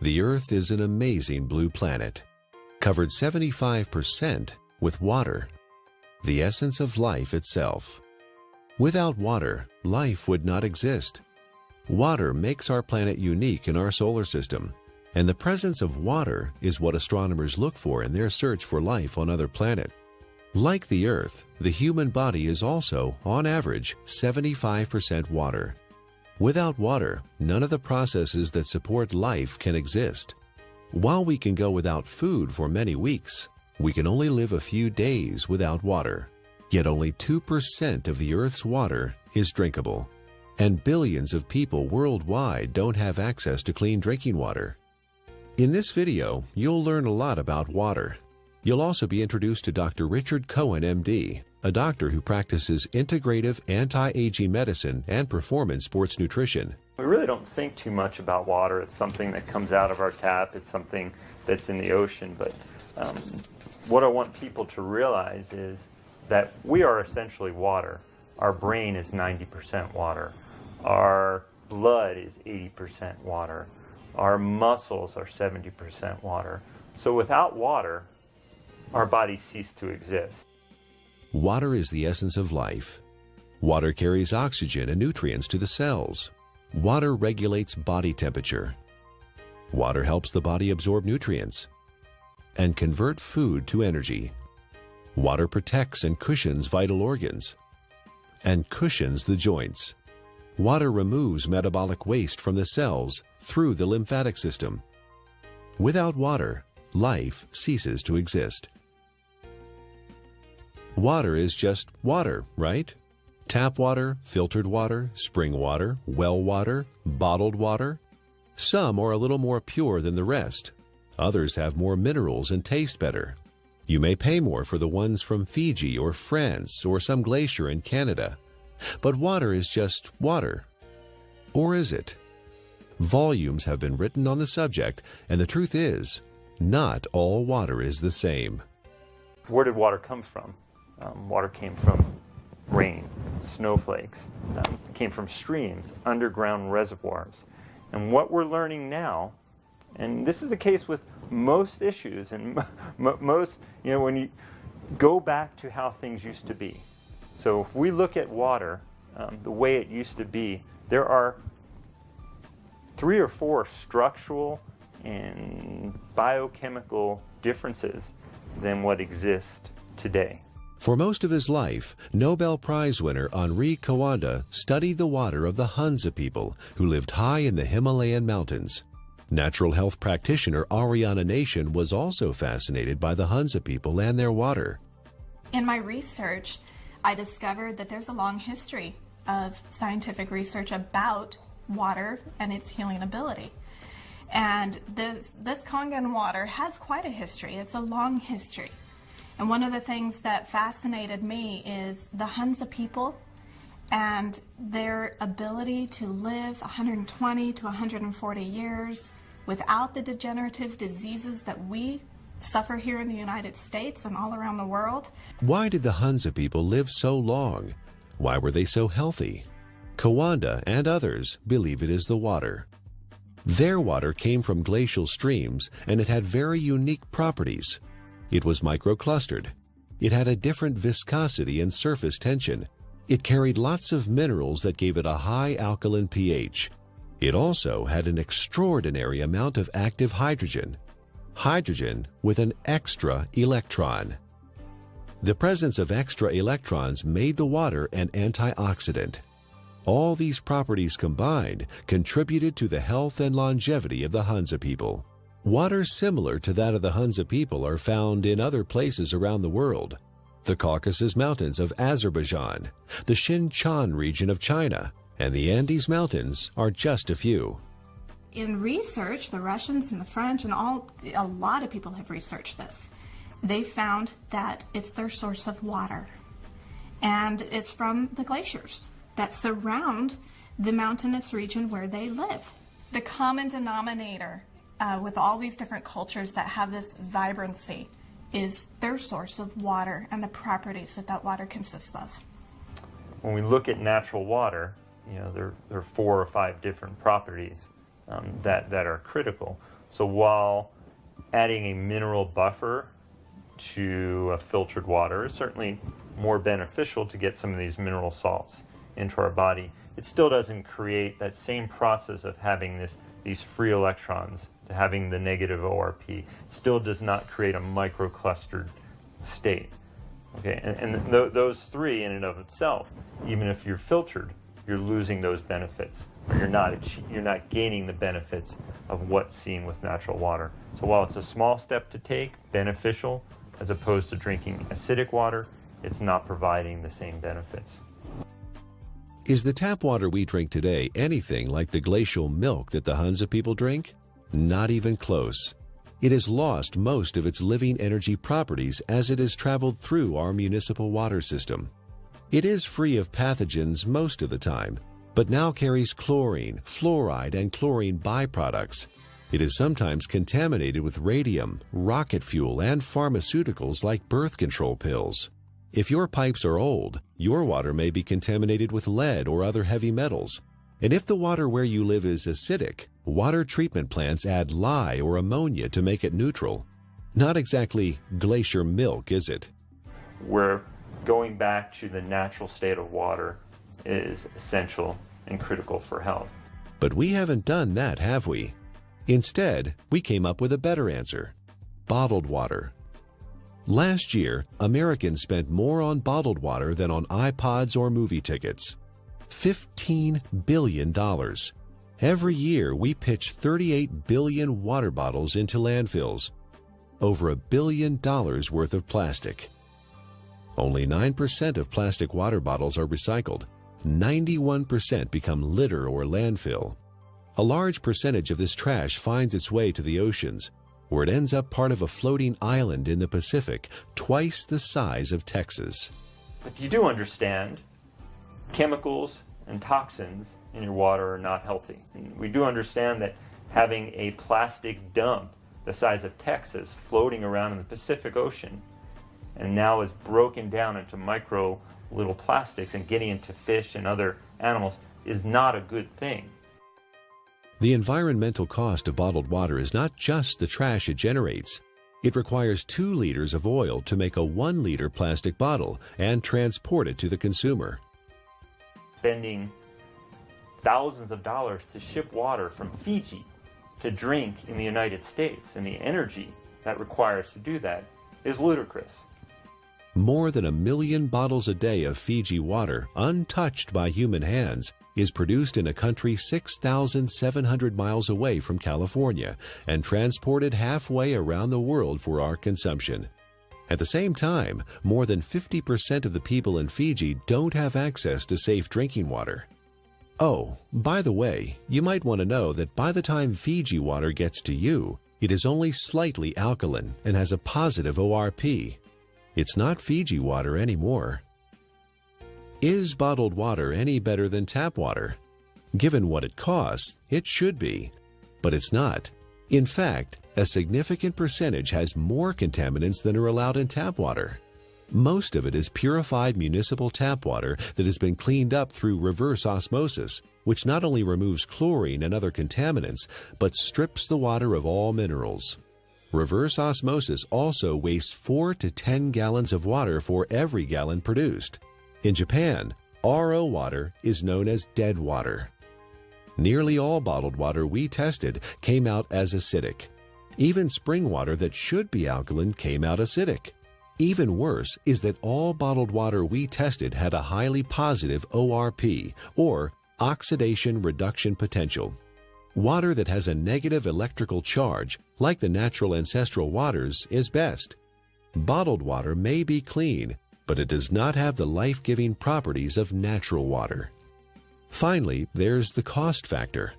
The Earth is an amazing blue planet, covered 75% with water, the essence of life itself. Without water, life would not exist. Water makes our planet unique in our solar system, and the presence of water is what astronomers look for in their search for life on other planets. Like the Earth, the human body is also, on average, 75% water. Without water, none of the processes that support life can exist. While we can go without food for many weeks, we can only live a few days without water. Yet only 2% of the Earth's water is drinkable, and billions of people worldwide don't have access to clean drinking water. In this video, you'll learn a lot about water. You'll also be introduced to Dr. Richard Cohen, MD, a doctor who practices integrative anti-aging medicine and performance sports nutrition. We really don't think too much about water. It's something that comes out of our tap. It's something that's in the ocean. But what I want people to realize is that we are essentially water. Our brain is 90% water. Our blood is 80% water. Our muscles are 70% water. So without water, our bodies cease to exist. Water is the essence of life. Water carries oxygen and nutrients to the cells. Water regulates body temperature. Water helps the body absorb nutrients and convert food to energy. Water protects and cushions vital organs and cushions the joints. Water removes metabolic waste from the cells through the lymphatic system. Without water, life ceases to exist. Water is just water, right? Tap water, filtered water, spring water, well water, bottled water. Some are a little more pure than the rest. Others have more minerals and taste better. You may pay more for the ones from Fiji or France or some glacier in Canada. But water is just water. Or is it? Volumes have been written on the subject, and the truth is, not all water is the same. Where did water come from? Water came from rain, snowflakes, came from streams, underground reservoirs. And what we're learning now, and this is the case with most issues, and most, when you go back to how things used to be. So if we look at water, the way it used to be, there are 3 or 4 structural and biochemical differences than what exists today. For most of his life, Nobel Prize winner Henri Coanda studied the water of the Hunza people who lived high in the Himalayan mountains. Natural health practitioner Ariana Nation was also fascinated by the Hunza people and their water. In my research, I discovered that there's a long history of scientific research about water and its healing ability. And this Kangen water has quite a history. It's a long history. And one of the things that fascinated me is the Hunza people and their ability to live 120 to 140 years without the degenerative diseases that we suffer here in the United States and all around the world. Why did the Hunza people live so long? Why were they so healthy? Coanda and others believe it is the water. Their water came from glacial streams, and it had very unique properties. It was microclustered. It had a different viscosity and surface tension. It carried lots of minerals that gave it a high alkaline pH. It also had an extraordinary amount of active hydrogen. Hydrogen with an extra electron. The presence of extra electrons made the water an antioxidant. All these properties combined contributed to the health and longevity of the Hunza people. Water similar to that of the Hunza people are found in other places around the world. The Caucasus Mountains of Azerbaijan, the Xinjiang region of China, and the Andes Mountains are just a few. In research, the Russians and the French and a lot of people have researched this. They found that it's their source of water. And it's from the glaciers that surround the mountainous region where they live. The common denominator with all these different cultures that have this vibrancy is their source of water and the properties that that water consists of. When we look at natural water, there are 4 or 5 different properties that are critical. So while adding a mineral buffer to filtered water is certainly more beneficial to get some of these mineral salts into our body, it still doesn't create that same process of having these free electrons, to having the negative ORP. Still does not create a microclustered state. Okay, and those three in and of itself, even if you're filtered, you're losing those benefits, or you're not gaining the benefits of what's seen with natural water. So while it's a small step to take, beneficial, as opposed to drinking acidic water, it's not providing the same benefits. Is the tap water we drink today anything like the glacial milk that the Hunza people drink? Not even close. It has lost most of its living energy properties as it has traveled through our municipal water system. It is free of pathogens most of the time, but now carries chlorine, fluoride, and chlorine byproducts. It is sometimes contaminated with radium, rocket fuel, and pharmaceuticals like birth control pills. If your pipes are old, your water may be contaminated with lead or other heavy metals. And if the water where you live is acidic, water treatment plants add lye or ammonia to make it neutral. Not exactly glacier milk, is it? Where going back to the natural state of water is essential and critical for health. But we haven't done that, have we? Instead, we came up with a better answer: bottled water. Last year, Americans spent more on bottled water than on iPods or movie tickets. $15 billion. Every year, we pitch 38 billion water bottles into landfills. Over $1 billion worth of plastic. Only 9% of plastic water bottles are recycled. 91% become litter or landfill. A large percentage of this trash finds its way to the oceans, where it ends up part of a floating island in the Pacific, twice the size of Texas. But you do understand chemicals and toxins in your water are not healthy. And we do understand that having a plastic dump the size of Texas floating around in the Pacific Ocean and now is broken down into micro little plastics and getting into fish and other animals is not a good thing. The environmental cost of bottled water is not just the trash it generates. It requires 2 liters of oil to make a 1-liter plastic bottle and transport it to the consumer. Spending thousands of dollars to ship water from Fiji to drink in the United States, and the energy that requires to do that is ludicrous. More than 1 million bottles a day of Fiji water, untouched by human hands, is produced in a country 6,700 miles away from California and transported halfway around the world for our consumption. At the same time, more than 50% of the people in Fiji don't have access to safe drinking water. Oh, by the way, you might want to know that by the time Fiji water gets to you, it is only slightly alkaline and has a positive ORP. It's not Fiji water anymore. Is bottled water any better than tap water? Given what it costs, it should be, but it's not. In fact, a significant percentage has more contaminants than are allowed in tap water. Most of it is purified municipal tap water that has been cleaned up through reverse osmosis, which not only removes chlorine and other contaminants, but strips the water of all minerals. Reverse osmosis also wastes 4 to 10 gallons of water for every gallon produced. In Japan, RO water is known as dead water. Nearly all bottled water we tested came out as acidic. Even spring water that should be alkaline came out acidic. Even worse is that all bottled water we tested had a highly positive ORP, or oxidation reduction potential. Water that has a negative electrical charge, like the natural ancestral waters, is best. Bottled water may be clean, but it does not have the life-giving properties of natural water. Finally, there's the cost factor.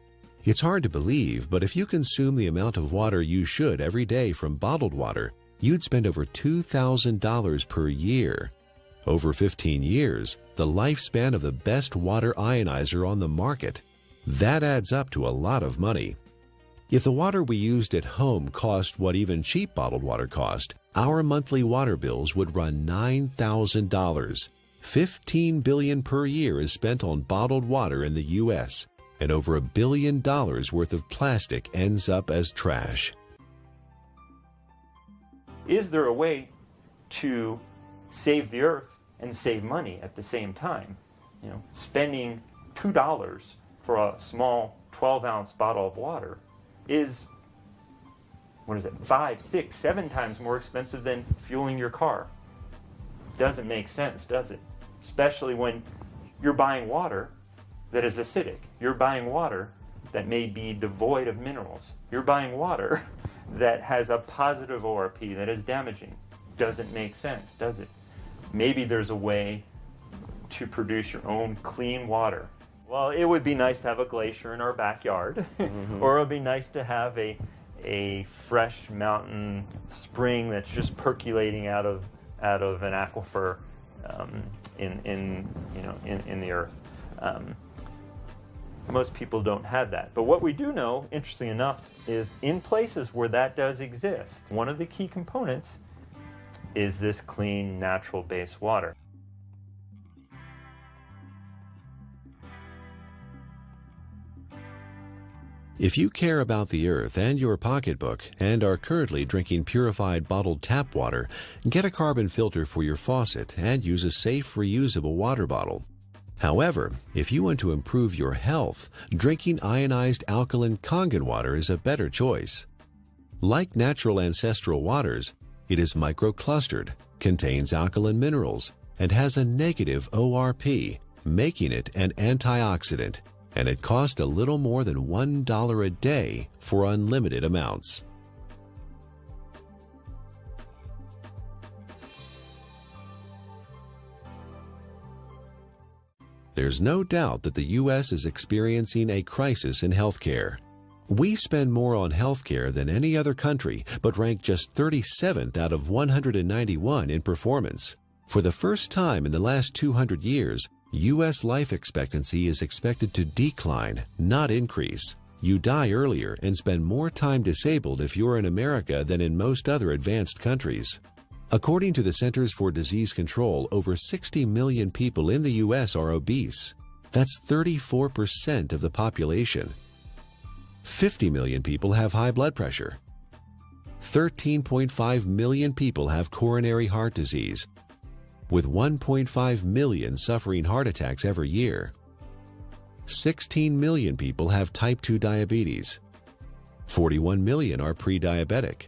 It's hard to believe, but if you consume the amount of water you should every day from bottled water, you'd spend over $2,000 per year. Over 15 years, the lifespan of the best water ionizer on the market. That adds up to a lot of money. If the water we used at home cost what even cheap bottled water cost, our monthly water bills would run $9,000. $15 billion per year is spent on bottled water in the U.S. and over $1 billion worth of plastic ends up as trash. Is there a way to save the earth and save money at the same time? You know, spending $2 for a small 12-ounce bottle of water is, what is it, 5, 6, 7 times more expensive than fueling your car. Doesn't make sense, does it? Especially when you're buying water that is acidic. You're buying water that may be devoid of minerals. You're buying water that has a positive ORP that is damaging. Doesn't make sense, does it? Maybe there's a way to produce your own clean water. Well, it would be nice to have a glacier in our backyard, or it would be nice to have a fresh mountain spring that's just percolating out of an aquifer in the earth. Most people don't have that. But what we do know, interestingly enough, is in places where that does exist, one of the key components is this clean, natural-based water. If you care about the earth and your pocketbook and are currently drinking purified bottled tap water, get a carbon filter for your faucet and use a safe, reusable water bottle. However, if you want to improve your health, drinking ionized alkaline Kangen water is a better choice. Like natural ancestral waters, it is microclustered, contains alkaline minerals, and has a negative ORP, making it an antioxidant, and it costs a little more than $1 a day for unlimited amounts. There's no doubt that the U.S. is experiencing a crisis in healthcare. We spend more on healthcare than any other country, but rank just 37th out of 191 in performance. For the first time in the last 200 years, U.S. life expectancy is expected to decline, not increase. You die earlier and spend more time disabled if you're in America than in most other advanced countries. According to the Centers for Disease Control, over 60 million people in the U.S. are obese. That's 34% of the population. 50 million people have high blood pressure. 13.5 million people have coronary heart disease, with 1.5 million suffering heart attacks every year. 16 million people have type 2 diabetes. 41 million are pre-diabetic.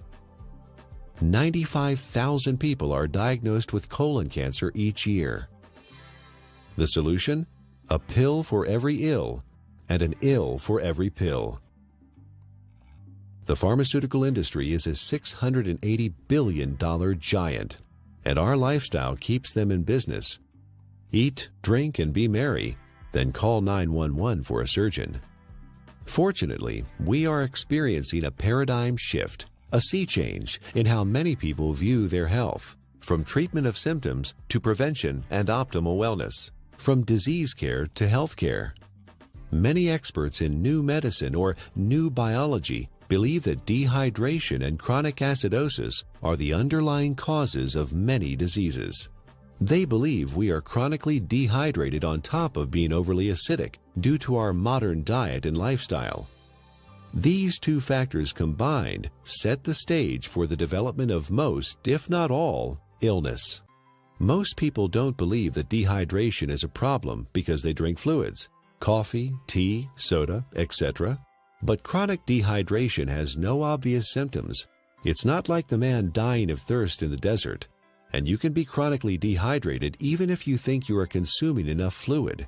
95,000 people are diagnosed with colon cancer each year. The solution? A pill for every ill and an ill for every pill. The pharmaceutical industry is a $680 billion giant, and our lifestyle keeps them in business. Eat, drink, and be merry, then call 911 for a surgeon. Fortunately, we are experiencing a paradigm shift, a sea change in how many people view their health, from treatment of symptoms to prevention and optimal wellness, from disease care to health care. Many experts in new medicine or new biology believe that dehydration and chronic acidosis are the underlying causes of many diseases. They believe we are chronically dehydrated on top of being overly acidic due to our modern diet and lifestyle. These two factors combined set the stage for the development of most, if not all, illness. Most people don't believe that dehydration is a problem because they drink fluids, coffee, tea, soda, etc. But chronic dehydration has no obvious symptoms. It's not like the man dying of thirst in the desert, and you can be chronically dehydrated even if you think you are consuming enough fluid.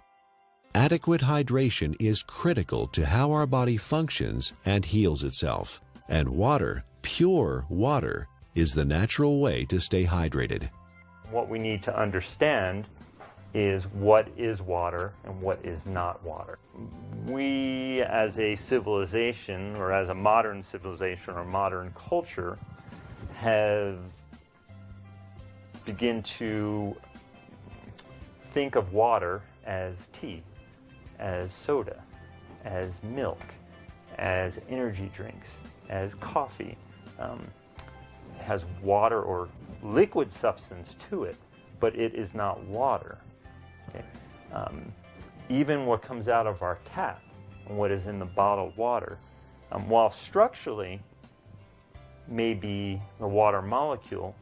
Adequate hydration is critical to how our body functions and heals itself, and water, pure water, is the natural way to stay hydrated. What we need to understand is what is water and what is not water. We as a civilization, or as a modern civilization or modern culture, have begun to think of water as tea, as soda, as milk, as energy drinks, as coffee. It has water or liquid substance to it, but it is not water. Okay? Even what comes out of our tap and what is in the bottled water. While structurally may be the water molecule,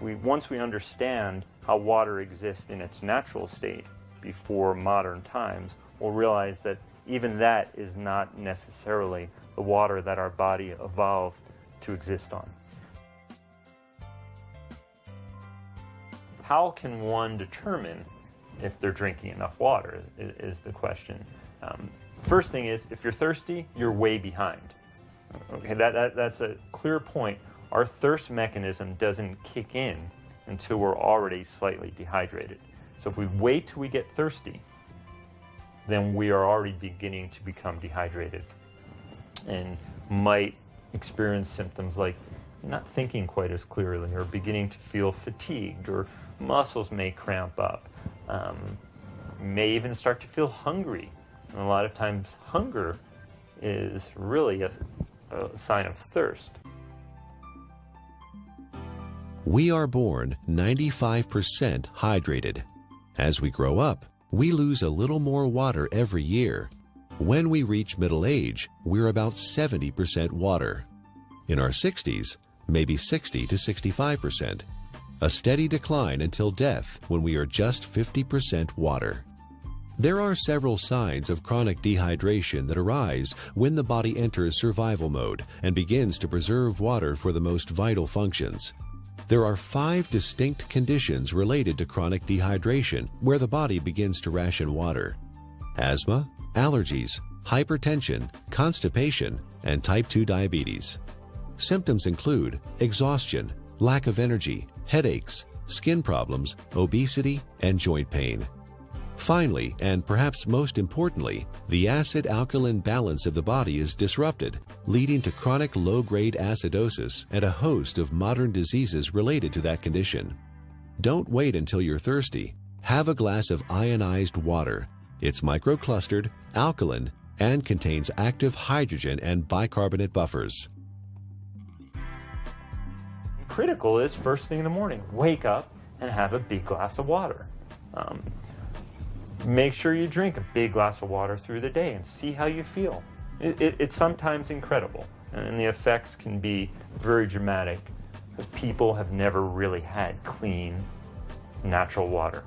once we understand how water exists in its natural state before modern times, we'll realize that even that is not necessarily the water that our body evolved to exist on. How can one determine if they're drinking enough water is the question. First thing is, if you're thirsty, you're way behind. Okay, that's a clear point. Our thirst mechanism doesn't kick in until we're already slightly dehydrated. So if we wait till we get thirsty, then we are already beginning to become dehydrated and might experience symptoms like not thinking quite as clearly, or beginning to feel fatigued, or muscles may cramp up, may even start to feel hungry. And a lot of times hunger is really a sign of thirst. We are born 95% hydrated. As we grow up, we lose a little more water every year. When we reach middle age, we're about 70% water. In our 60s, maybe 60 to 65%. A steady decline until death when we are just 50% water. There are several signs of chronic dehydration that arise when the body enters survival mode and begins to preserve water for the most vital functions. There are 5 distinct conditions related to chronic dehydration where the body begins to ration water: asthma, allergies, hypertension, constipation, and type 2 diabetes. Symptoms include exhaustion, lack of energy, headaches, skin problems, obesity, and joint pain. Finally, and perhaps most importantly, the acid-alkaline balance of the body is disrupted, leading to chronic low-grade acidosis and a host of modern diseases related to that condition. Don't wait until you're thirsty. Have a glass of ionized water. It's microclustered, alkaline, and contains active hydrogen and bicarbonate buffers. Critical is first thing in the morning, wake up and have a big glass of water. Make sure you drink a big glass of water through the day and see how you feel. It's sometimes incredible, and the effects can be very dramatic because people have never really had clean, natural water.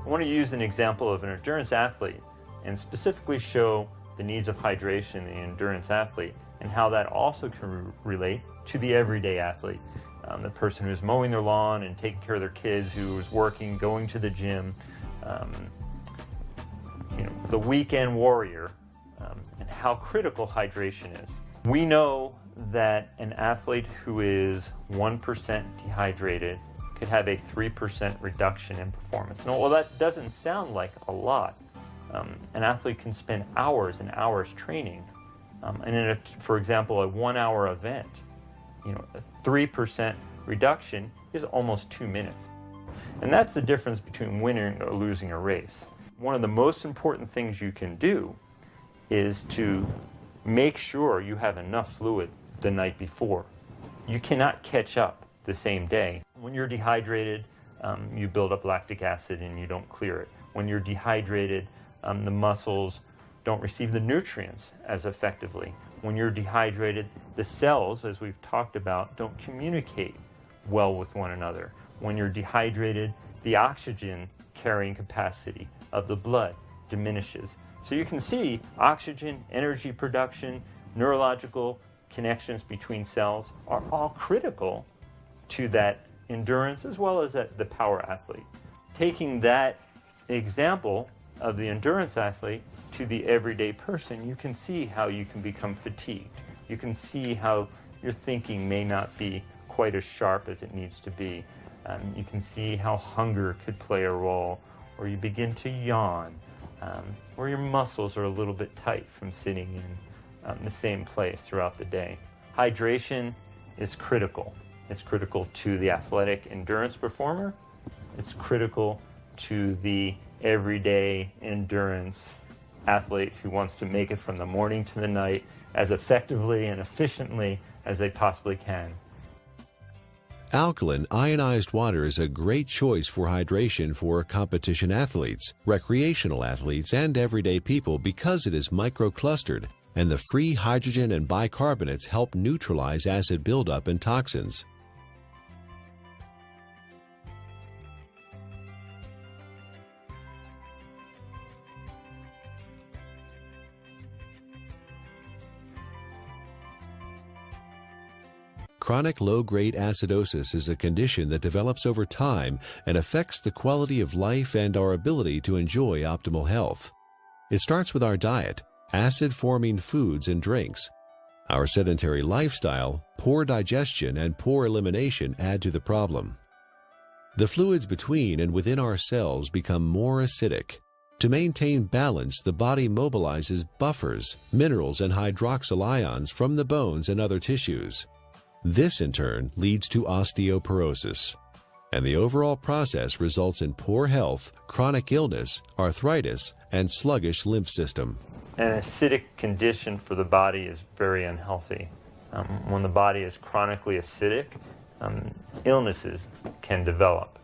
I want to use an example of an endurance athlete and specifically show the needs of hydration in the endurance athlete and how that also can relate to the everyday athlete. The person who's mowing their lawn and taking care of their kids, who is working, going to the gym, the weekend warrior, and how critical hydration is. We know that an athlete who is 1% dehydrated could have a 3% reduction in performance. Now, well, that doesn't sound like a lot. An athlete can spend hours and hours training, and in for example, a 1-hour event, a 3% reduction is almost 2 minutes. And that's the difference between winning or losing a race. One of the most important things you can do is to make sure you have enough fluid the night before. You cannot catch up the same day. When you're dehydrated, you build up lactic acid and you don't clear it. When you're dehydrated, the muscles don't receive the nutrients as effectively. When you're dehydrated, the cells, as we've talked about, don't communicate well with one another. When you're dehydrated, the oxygen carrying capacity of the blood diminishes. So you can see oxygen, energy production, neurological connections between cells are all critical to that endurance as well as the power athlete. Taking that example of the endurance athlete to the everyday person, you can see how you can become fatigued. You can see how your thinking may not be quite as sharp as it needs to be. You can see how hunger could play a role, or you begin to yawn, or your muscles are a little bit tight from sitting in the same place throughout the day. Hydration is critical. It's critical to the athletic endurance performer. It's critical to the everyday endurance athlete who wants to make it from the morning to the night as effectively and efficiently as they possibly can. Alkaline ionized water is a great choice for hydration for competition athletes, recreational athletes, and everyday people because it is microclustered, and the free hydrogen and bicarbonates help neutralize acid buildup and toxins. Chronic low-grade acidosis is a condition that develops over time and affects the quality of life and our ability to enjoy optimal health. It starts with our diet, acid-forming foods and drinks. Our sedentary lifestyle, poor digestion, and poor elimination add to the problem. The fluids between and within our cells become more acidic. To maintain balance, the body mobilizes buffers, minerals, and hydroxyl ions from the bones and other tissues. This, in turn, leads to osteoporosis, and the overall process results in poor health, chronic illness, arthritis, and sluggish lymph system. An acidic condition for the body is very unhealthy. When the body is chronically acidic, illnesses can develop.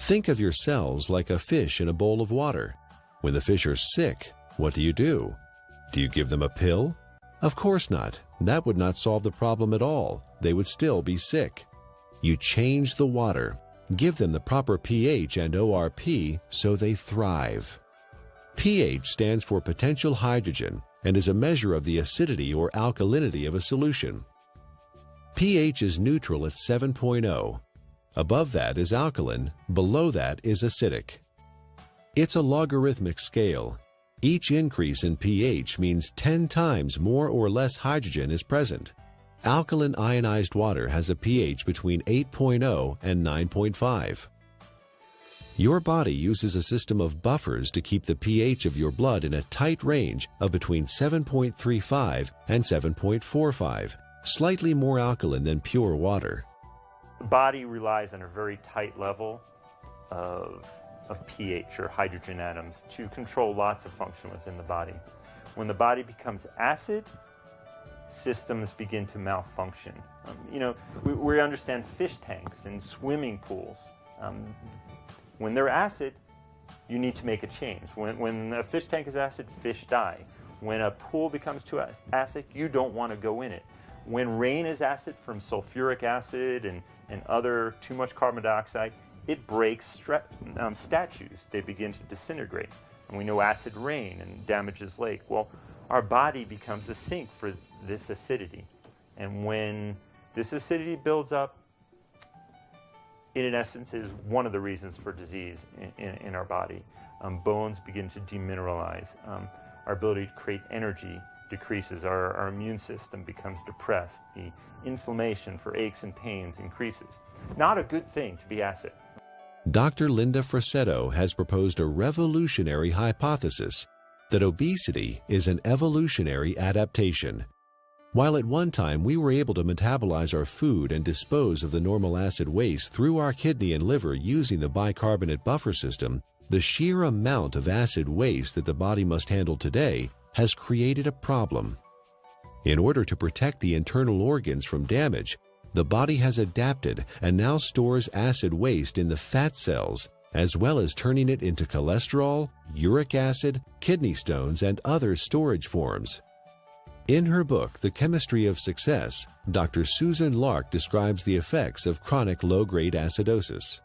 Think of your cells like a fish in a bowl of water. When the fish are sick, what do? Do you give them a pill? Of course not. That would not solve the problem at all. They would still be sick. You change the water, give them the proper pH and ORP so they thrive. pH stands for potential hydrogen and is a measure of the acidity or alkalinity of a solution. pH is neutral at 7.0. Above that is alkaline, below that is acidic. It's a logarithmic scale. Each increase in pH means 10 times more or less hydrogen is present. Alkaline ionized water has a pH between 8.0 and 9.5. Your body uses a system of buffers to keep the pH of your blood in a tight range of between 7.35 and 7.45, slightly more alkaline than pure water. The body relies on a very tight level of pH, or hydrogen atoms, to control lots of function within the body. When the body becomes acid, systems begin to malfunction. We understand fish tanks and swimming pools. When they're acid, you need to make a change. When a fish tank is acid, fish die. When a pool becomes too acid, you don't want to go in it. When rain is acid from sulfuric acid and other too much carbon dioxide, it breaks statues. They begin to disintegrate. And we know acid rain and damages lake. Well, our body becomes a sink for this acidity. And when this acidity builds up, it in essence is one of the reasons for disease in our body. Bones begin to demineralize. Our ability to create energy decreases. Our immune system becomes depressed. The inflammation for aches and pains increases. Not a good thing to be acid. Dr. Linda Frassetto has proposed a revolutionary hypothesis that obesity is an evolutionary adaptation. While at one time we were able to metabolize our food and dispose of the normal acid waste through our kidney and liver using the bicarbonate buffer system, the sheer amount of acid waste that the body must handle today has created a problem. In order to protect the internal organs from damage, the body has adapted and now stores acid waste in the fat cells, as well as turning it into cholesterol, uric acid, kidney stones, and other storage forms. In her book, The Chemistry of Success, Dr. Susan Lark describes the effects of chronic low-grade acidosis.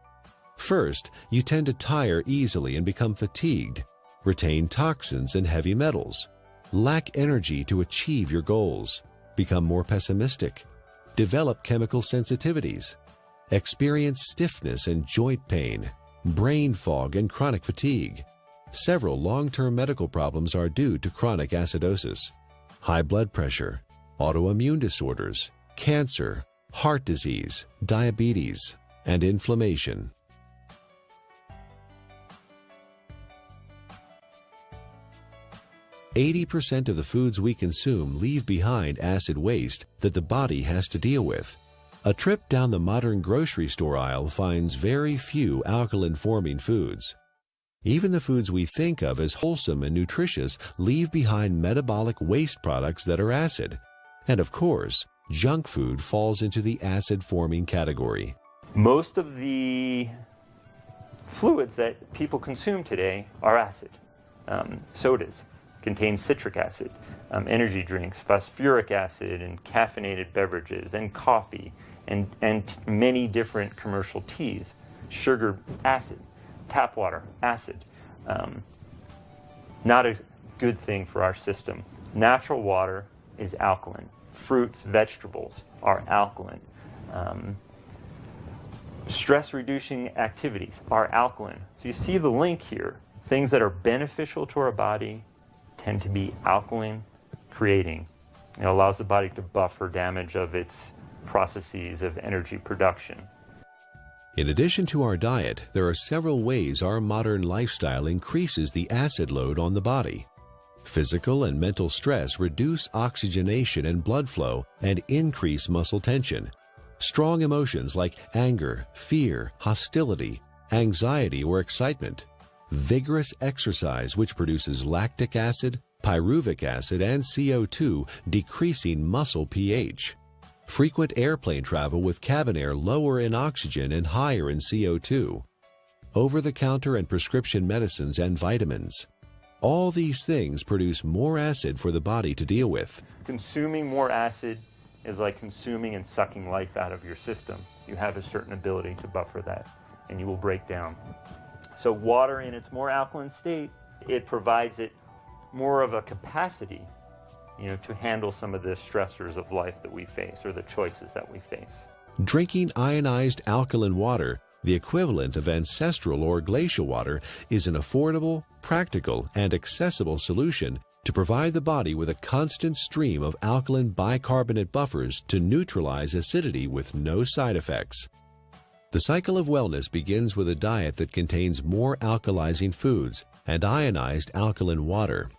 First, you tend to tire easily and become fatigued, retain toxins and heavy metals, lack energy to achieve your goals, become more pessimistic, develop chemical sensitivities, experience stiffness and joint pain, brain fog, and chronic fatigue. Several long-term medical problems are due to chronic acidosis: high blood pressure, autoimmune disorders, cancer, heart disease, diabetes, and inflammation. "80% of the foods we consume leave behind acid waste that the body has to deal with. A trip down the modern grocery store aisle finds very few alkaline-forming foods. Even the foods we think of as wholesome and nutritious leave behind metabolic waste products that are acid. And of course, junk food falls into the acid-forming category. Most of the fluids that people consume today are acid. Sodas contain citric acid, energy drinks, phosphoric acid, and caffeinated beverages, and coffee, and many different commercial teas. Sugar, acid. Tap water, acid. Not a good thing for our system. Natural water is alkaline. Fruits, vegetables are alkaline. Stress-reducing activities are alkaline. So you see the link here. Things that are beneficial to our body tend to be alkaline creating. It allows the body to buffer damage of its processes of energy production. In addition to our diet, there are several ways our modern lifestyle increases the acid load on the body. Physical and mental stress reduce oxygenation and blood flow and increase muscle tension. Strong emotions like anger, fear, hostility, anxiety, or excitement. Vigorous exercise, which produces lactic acid, pyruvic acid, and CO2, decreasing muscle pH. Frequent airplane travel with cabin air lower in oxygen and higher in CO2. Over-the-counter and prescription medicines and vitamins. All these things produce more acid for the body to deal with. Consuming more acid is like consuming and sucking life out of your system. You have a certain ability to buffer that, and you will break down. So water in its more alkaline state, it provides it more of a capacity, to handle some of the stressors of life that we face, or the choices that we face. Drinking ionized alkaline water, the equivalent of ancestral or glacial water, is an affordable, practical, and accessible solution to provide the body with a constant stream of alkaline bicarbonate buffers to neutralize acidity with no side effects. The cycle of wellness begins with a diet that contains more alkalizing foods and ionized alkaline water.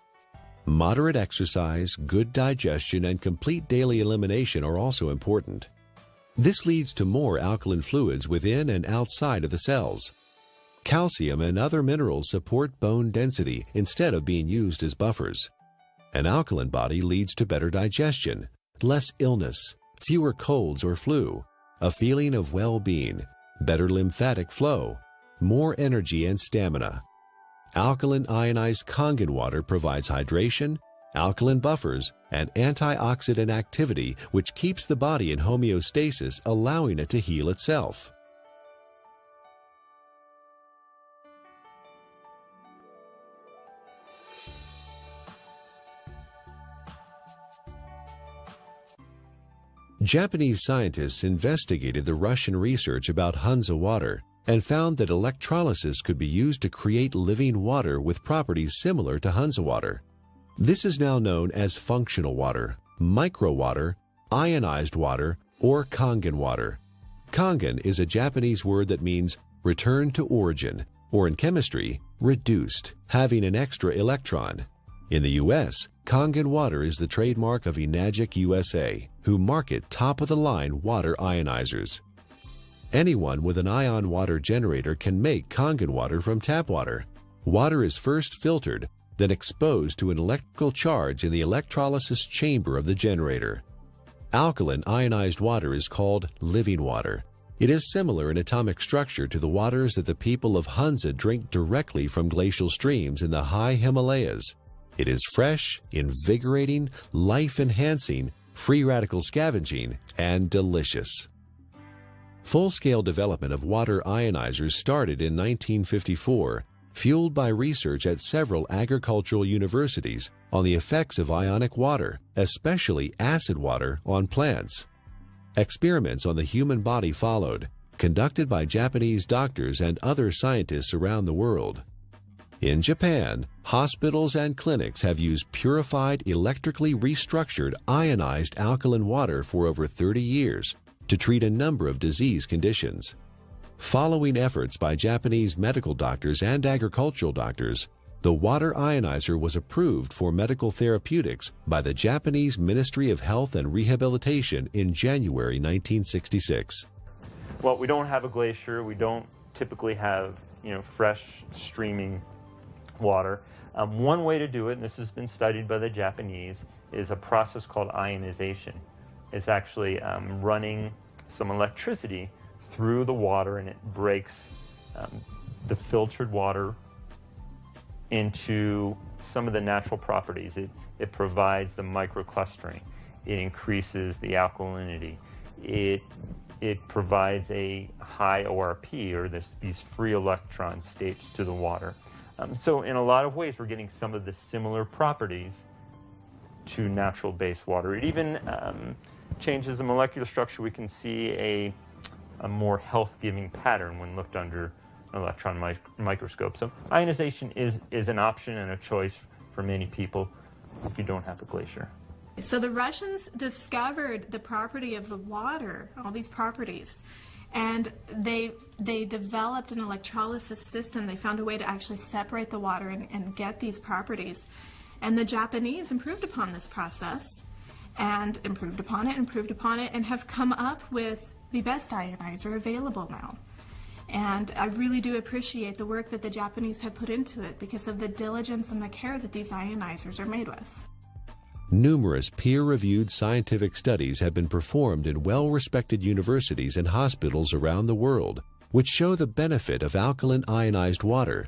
Moderate exercise, good digestion, and complete daily elimination are also important. This leads to more alkaline fluids within and outside of the cells. Calcium and other minerals support bone density instead of being used as buffers. An alkaline body leads to better digestion, less illness, fewer colds or flu, a feeling of well-being, better lymphatic flow, more energy and stamina. Alkaline ionized Kangen water provides hydration, alkaline buffers, and antioxidant activity, which keeps the body in homeostasis, allowing it to heal itself. Japanese scientists investigated the Russian research about Hansa water and found that electrolysis could be used to create living water with properties similar to Hansa water. This is now known as functional water, micro water, ionized water, or Kangen water. Kangen is a Japanese word that means return to origin, or in chemistry, reduced, having an extra electron. In the U.S., Kangen water is the trademark of Enagic USA, who market top-of-the-line water ionizers. Anyone with an ion water generator can make Kangen water from tap water. Water is first filtered, then exposed to an electrical charge in the electrolysis chamber of the generator. Alkaline ionized water is called living water. It is similar in atomic structure to the waters that the people of Hansa drink directly from glacial streams in the high Himalayas. It is fresh, invigorating, life-enhancing, free radical scavenging, and delicious. Full-scale development of water ionizers started in 1954, fueled by research at several agricultural universities on the effects of ionic water, especially acid water, on plants. Experiments on the human body followed, conducted by Japanese doctors and other scientists around the world. In Japan, hospitals and clinics have used purified, electrically restructured, ionized alkaline water for over 30 years to treat a number of disease conditions. Following efforts by Japanese medical doctors and agricultural doctors, the water ionizer was approved for medical therapeutics by the Japanese Ministry of Health and Rehabilitation in January 1966. Well, we don't have a glacier. We don't typically have, fresh streaming water. One way to do it, and this has been studied by the Japanese, is a process called ionization. It's actually running some electricity through the water, and it breaks the filtered water into some of the natural properties. It provides the microclustering. It increases the alkalinity. It provides a high ORP, or these free electron states, to the water. So in a lot of ways, we're getting some of the similar properties to natural base water. It even changes the molecular structure. We can see a more health-giving pattern when looked under an electron microscope. So ionization is an option and a choice for many people if you don't have a glacier. So the Russians discovered the property of the water, all these properties, and they developed an electrolysis system. They found a way to actually separate the water and get these properties. And the Japanese improved upon this process and improved upon it, and have come up with the best ionizer available now. And I really do appreciate the work that the Japanese have put into it because of the diligence and the care that these ionizers are made with. Numerous peer-reviewed scientific studies have been performed in well-respected universities and hospitals around the world, which show the benefit of alkaline ionized water.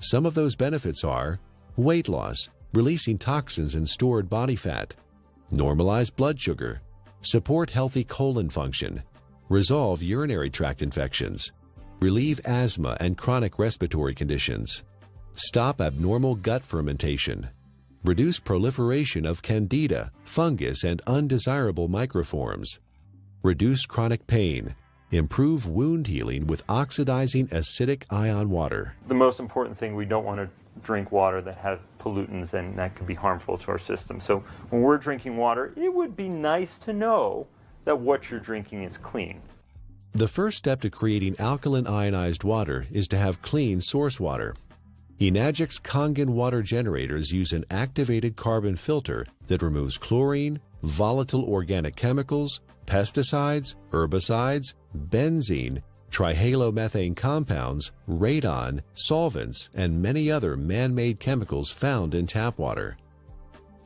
Some of those benefits are weight loss, releasing toxins and stored body fat, normalize blood sugar, support healthy colon function, resolve urinary tract infections, relieve asthma and chronic respiratory conditions, stop abnormal gut fermentation, reduce proliferation of candida, fungus, and undesirable microforms, reduce chronic pain, improve wound healing with oxidizing acidic ion water. The most important thing, we don't want to drink water that has pollutants, and that could be harmful to our system. So when we're drinking water, it would be nice to know that what you're drinking is clean. The first step to creating alkaline ionized water is to have clean source water. Enagic's Kangen water generators use an activated carbon filter that removes chlorine, volatile organic chemicals, pesticides, herbicides, benzene, trihalomethane compounds, radon, solvents, and many other man-made chemicals found in tap water.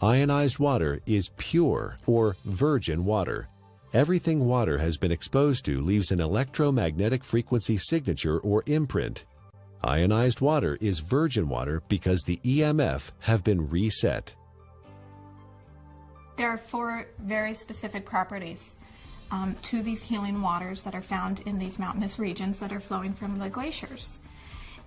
Ionized water is pure or virgin water. Everything water has been exposed to leaves an electromagnetic frequency signature or imprint. Ionized water is virgin water because the EMF have been reset. There are 4 very specific properties to these healing waters that are found in these mountainous regions that are flowing from the glaciers.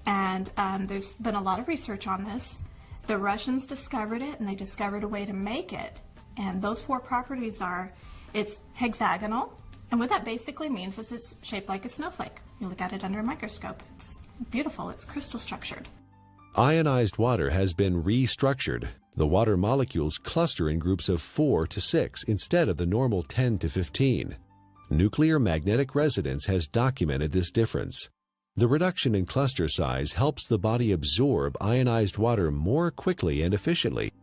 And there's been a lot of research on this. The Russians discovered it, and they discovered a way to make it. And those 4 properties are, it's hexagonal, and what that basically means is it's shaped like a snowflake. You look at it under a microscope. It's beautiful. It's crystal structured. Ionized water has been restructured. The water molecules cluster in groups of 4 to 6 instead of the normal 10 to 15. Nuclear magnetic resonance has documented this difference. The reduction in cluster size helps the body absorb ionized water more quickly and efficiently.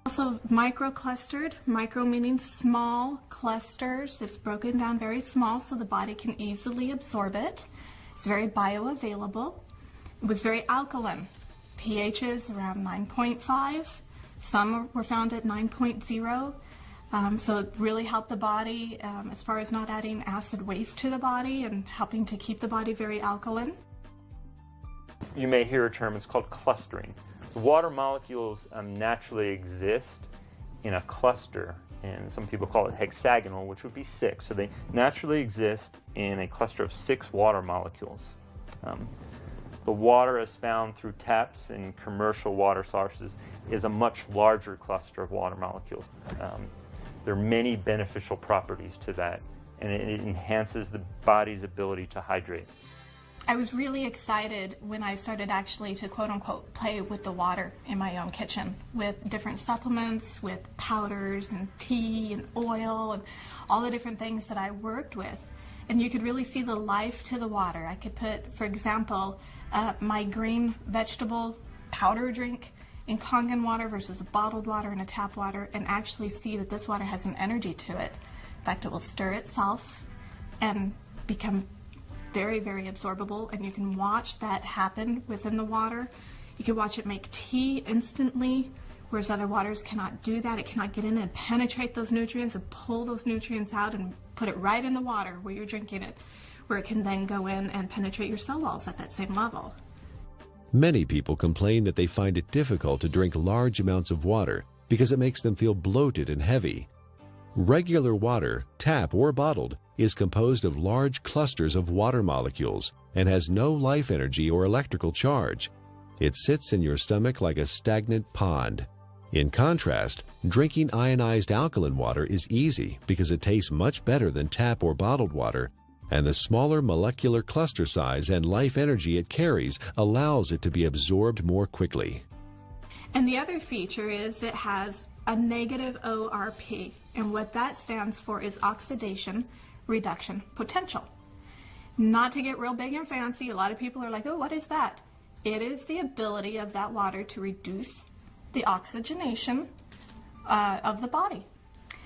Also microclustered, micro meaning small clusters. It's broken down very small so the body can easily absorb it. It's very bioavailable. It was very alkaline. pHs around 9.5. Some were found at 9.0. So it really helped the body as far as not adding acid waste to the body and helping to keep the body very alkaline. You may hear a term, it's called clustering. The water molecules naturally exist in a cluster, and some people call it hexagonal, which would be 6. So they naturally exist in a cluster of 6 water molecules. The water as found through taps and commercial water sources is a much larger cluster of water molecules. There are many beneficial properties to that, and it enhances the body's ability to hydrate. I was really excited when I started actually to quote-unquote play with the water in my own kitchen with different supplements, with powders and tea and oil and all the different things that I worked with. And you could really see the life to the water. I could put, for example, my green vegetable powder drink in Kangen water versus a bottled water and a tap water, and actually see that this water has an energy to it. In fact, it will stir itself and become very, very absorbable, and you can watch that happen within the water. You can watch it make tea instantly, whereas other waters cannot do that. It cannot get in and penetrate those nutrients and pull those nutrients out and put it right in the water where you're drinking it, where it can then go in and penetrate your cell walls at that same level. Many people complain that they find it difficult to drink large amounts of water because it makes them feel bloated and heavy. Regular water, tap or bottled, is composed of large clusters of water molecules and has no life energy or electrical charge. It sits in your stomach like a stagnant pond. In contrast, drinking ionized alkaline water is easy because it tastes much better than tap or bottled water, and the smaller molecular cluster size and life energy it carries allows it to be absorbed more quickly. And the other feature is it has a negative ORP, and what that stands for is oxidation reduction potential. Not to get real big and fancy, a lot of people are like, oh, what is that? It is the ability of that water to reduce the oxygenation of the body.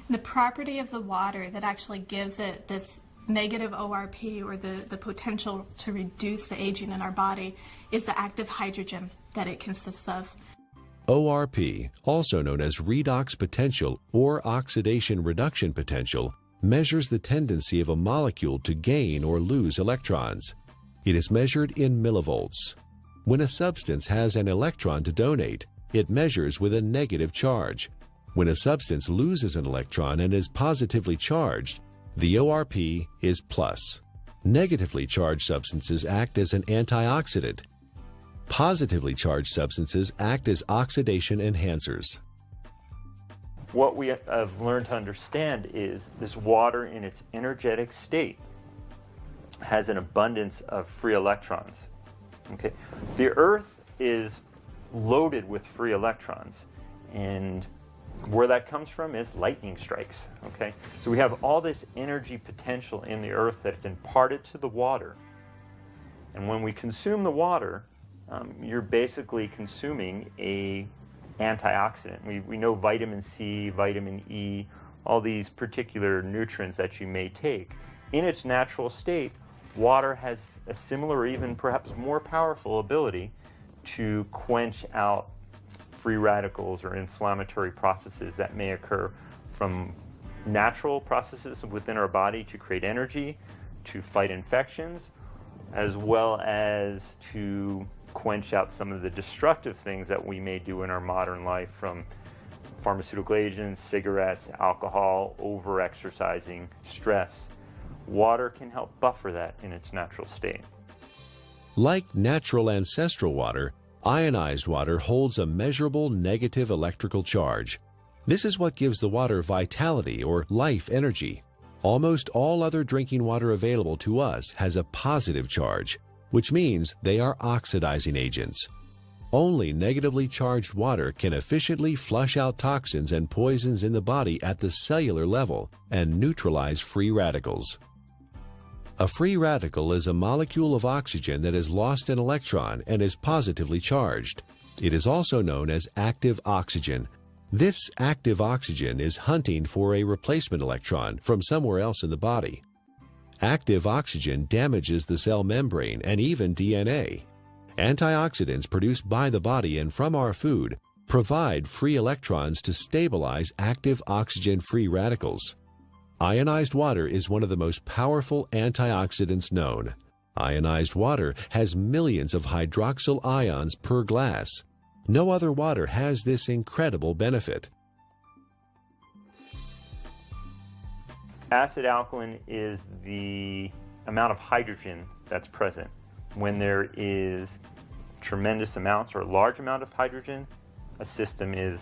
And the property of the water that actually gives it this negative ORP, or the potential to reduce the aging in our body, is the active hydrogen that it consists of. ORP, also known as redox potential or oxidation reduction potential, measures the tendency of a molecule to gain or lose electrons. It is measured in millivolts. When a substance has an electron to donate, it measures with a negative charge. When a substance loses an electron and is positively charged, the ORP is plus. Negatively charged substances act as an antioxidant. Positively charged substances act as oxidation enhancers. What we have learned to understand is this water in its energetic state has an abundance of free electrons. Okay? The Earth is loaded with free electrons, and where that comes from is lightning strikes. Okay? So we have all this energy potential in the Earth that's imparted to the water, and when we consume the water, you're basically consuming a antioxidant. We know vitamin C, vitamin E, all these particular nutrients that you may take. In its natural state, water has a similar or even perhaps more powerful ability to quench out free radicals or inflammatory processes that may occur from natural processes within our body to create energy, to fight infections, as well as to quench out some of the destructive things that we may do in our modern life, from pharmaceutical agents, cigarettes, alcohol, over-exercising, stress. Water can help buffer that in its natural state. Like natural ancestral water, ionized water holds a measurable negative electrical charge. This is what gives the water vitality or life energy. Almost all other drinking water available to us has a positive charge, which means they are oxidizing agents. Only negatively charged water can efficiently flush out toxins and poisons in the body at the cellular level and neutralize free radicals. A free radical is a molecule of oxygen that has lost an electron and is positively charged. It is also known as active oxygen. This active oxygen is hunting for a replacement electron from somewhere else in the body. Active oxygen damages the cell membrane and even DNA. Antioxidants produced by the body and from our food provide free electrons to stabilize active oxygen-free radicals. Ionized water is one of the most powerful antioxidants known. Ionized water has millions of hydroxyl ions per glass. No other water has this incredible benefit. Acid alkaline is the amount of hydrogen that's present. When there is tremendous amounts or a large amount of hydrogen, a system is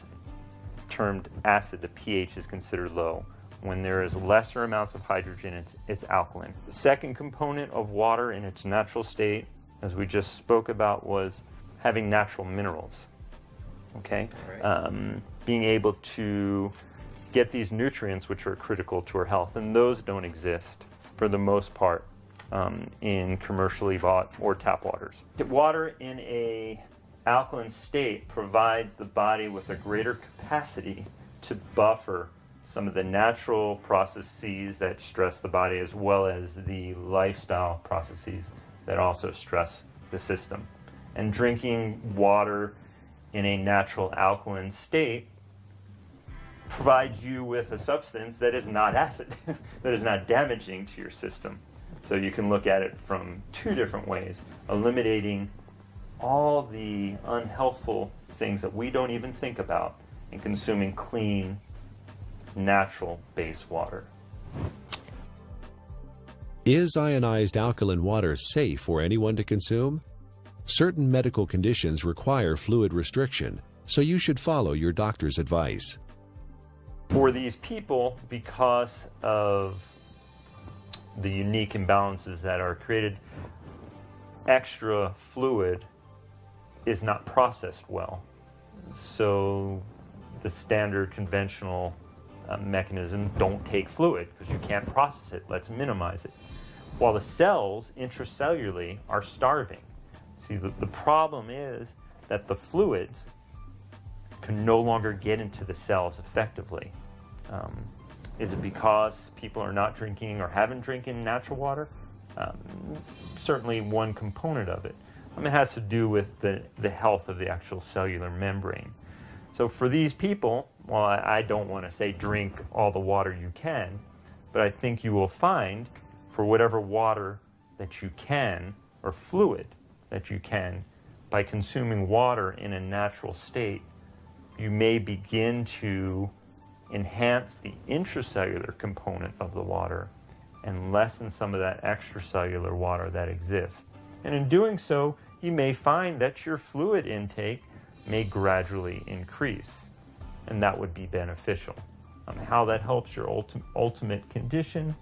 termed acid. The pH is considered low. When there is lesser amounts of hydrogen, it's alkaline. The second component of water in its natural state, as we just spoke about, was having natural minerals. Okay? Being able to get these nutrients which are critical to our health, and those don't exist for the most part in commercially bought or tap waters. Water in a alkaline state provides the body with a greater capacity to buffer some of the natural processes that stress the body, as well as the lifestyle processes that also stress the system. And drinking water in a natural alkaline state provides you with a substance that is not acid, that is not damaging to your system. So you can look at it from two different ways, eliminating all the unhealthful things that we don't even think about and consuming clean, natural base water. Is ionized alkaline water safe for anyone to consume? Certain medical conditions require fluid restriction, so you should follow your doctor's advice. For these people, because of the unique imbalances that are created, extra fluid is not processed well. So the standard conventional mechanism, don't take fluid because you can't process it. Let's minimize it. While the cells intracellularly are starving. See, the problem is that the fluids can no longer get into the cells effectively. Is it because people are not drinking or haven't drinking natural water? Certainly one component of it. It has to do with the health of the actual cellular membrane. So for these people, well, I don't want to say drink all the water you can, but I think you will find for whatever water that you can, or fluid that you can, by consuming water in a natural state, you may begin to enhance the intracellular component of the water and lessen some of that extracellular water that exists. And in doing so, you may find that your fluid intake may gradually increase, and that would be beneficial. How that helps your ultimate condition,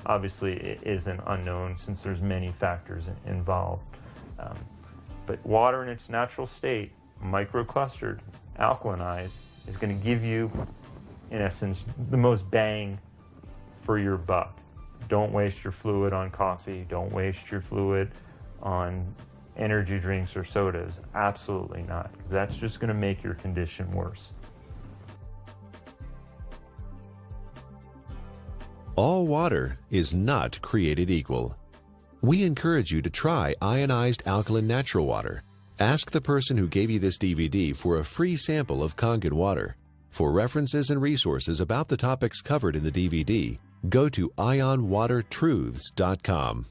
obviously it is an unknown since there's many factors involved. But water in its natural state, microclustered, alkalinized, is going to give you, in essence, the most bang for your buck. Don't waste your fluid on coffee. Don't waste your fluid on energy drinks or sodas. Absolutely not. That's just going to make your condition worse. All water is not created equal. We encourage you to try ionized alkaline natural water. Ask the person who gave you this DVD for a free sample of Kangen water. For references and resources about the topics covered in the DVD, go to ionwatertruths.com.